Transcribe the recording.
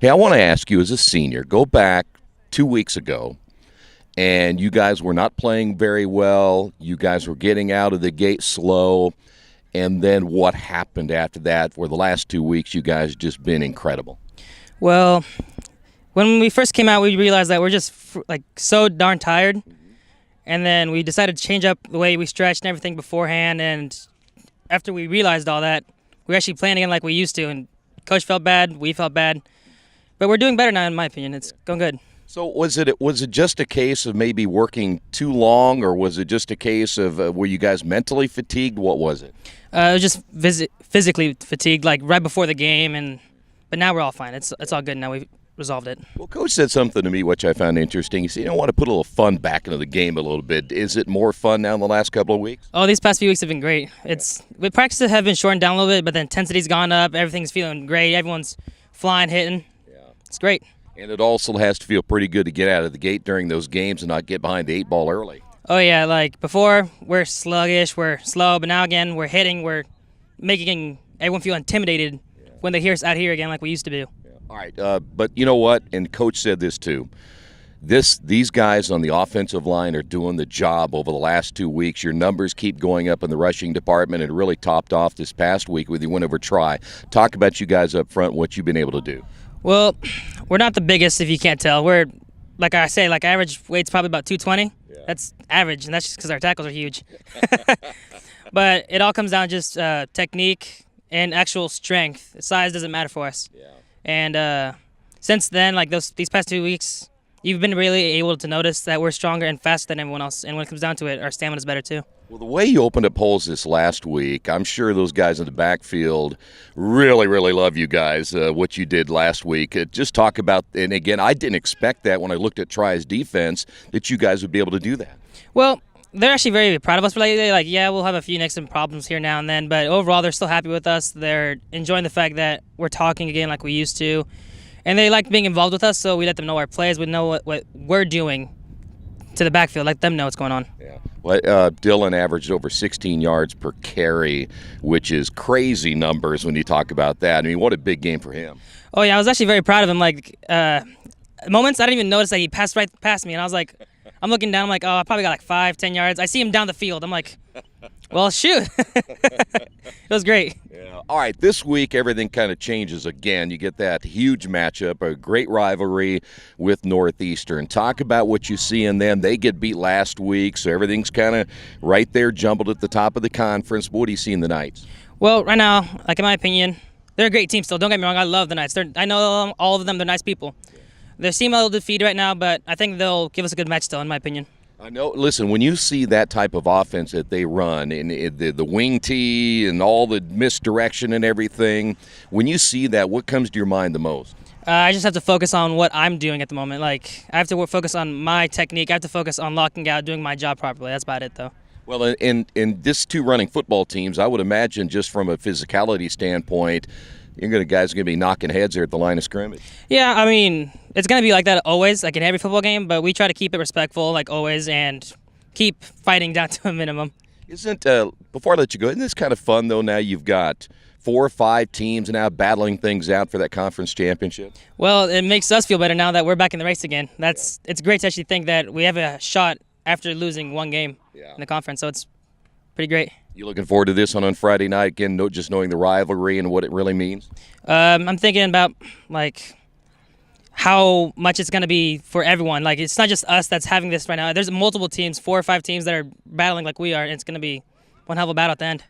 Hey, I want to ask you as a senior, go back 2 weeks ago, and you guys were not playing very well. You guys were getting out of the gate slow. And then what happened after that? For the last 2 weeks, you guys just been incredible. Well, when we first came out, we realized that we're just like so darn tired, and then we decided to change up the way we stretched and everything beforehand. And after we realized all that, we were actually playing again like we used to. And coach felt bad, we felt bad, but we're doing better now, in my opinion. It's going good. So was it just a case of maybe working too long, or was it just a case of were you guys mentally fatigued? What was it? It was just physically fatigued, like right before the game, but now we're all fine. It's all good now. We've resolved it. Well, Coach said something to me which I found interesting. He said, "You know, I want to put a little fun back into the game a little bit." Is it more fun now in the last couple of weeks? Oh, these past few weeks have been great. The practices have been shortened down a little bit, but the intensity's gone up. Everything's feeling great. Everyone's flying, hitting. Yeah. It's great. And it also has to feel pretty good to get out of the gate during those games and not get behind the 8 ball early. Oh, yeah. Like before, we're sluggish, we're slow, but now again, we're hitting, we're making everyone feel intimidated when they hear us out here again like we used to do. Yeah. All right. But you know what? And Coach said this too. These guys on the offensive line are doing the job over the last 2 weeks. Your numbers keep going up in the rushing department, and it really topped off this past week with your win over Tri. Talk about you guys up front, what you've been able to do. Well, we're not the biggest, if you can't tell. We're, like I say, like average weight's probably about 220. Yeah. That's average, and that's just because our tackles are huge. But it all comes down to just technique and actual strength. Size doesn't matter for us. Yeah. And since then, like these past 2 weeks, you've been really able to notice that we're stronger and faster than everyone else. And when it comes down to it, our stamina's better too. Well, the way you opened up holes this last week, I'm sure those guys in the backfield really, really love you guys, what you did last week. Just talk about, and again, I didn't expect that when I looked at Tri's defense, that you guys would be able to do that. Well, they're actually very proud of us. They're like, yeah, we'll have a few nicks and problems here now and then, but overall, they're still happy with us. They're enjoying the fact that we're talking again like we used to, and they like being involved with us, so we let them know our plays. We know what we're doing to the backfield, let them know what's going on. Yeah. Well, Dylan averaged over 16 yards per carry, which is crazy numbers when you talk about that. I mean, what a big game for him. Oh, yeah, I was actually very proud of him. Like, moments I didn't even notice that he passed right past me, and I was like, I'm looking down, I'm like, oh, I probably got like 5-10 yards. I see him down the field. I'm like, well, shoot. It was great. Yeah. All right, this week everything kind of changes again. You get that huge matchup, a great rivalry with Northeastern. Talk about what you see in them. They get beat last week, so everything's kind of right there jumbled at the top of the conference. What do you see in the Knights? Well, right now, like in my opinion, they're a great team still. Don't get me wrong, I love the Knights. I know all of them, they're nice people. They seem a little defeated right now, but I think they'll give us a good match still, in my opinion. I know. Listen, when you see that type of offense that they run, and the wing tee and all the misdirection and everything, when you see that, what comes to your mind the most? I just have to focus on what I'm doing at the moment. Like, I have to focus on my technique. I have to focus on locking out, doing my job properly. That's about it, though. Well, in this two running football teams, I would imagine just from a physicality standpoint, guys are going to be knocking heads there at the line of scrimmage. Yeah, I mean, it's going to be like that always, like in every football game, but we try to keep it respectful, like always, and keep fighting down to a minimum. Before I let you go, isn't this kind of fun, though, now you've got 4 or 5 teams now battling things out for that conference championship? Well, it makes us feel better now that we're back in the race again. It's great to actually think that we have a shot after losing one game in the conference, so it's pretty great. You looking forward to this on Friday night, again, just knowing the rivalry and what it really means? I'm thinking about, like, how much it's going to be for everyone. Like, it's not just us that's having this right now. There's multiple teams, 4 or 5 teams that are battling like we are, and it's going to be one hell of a battle at the end.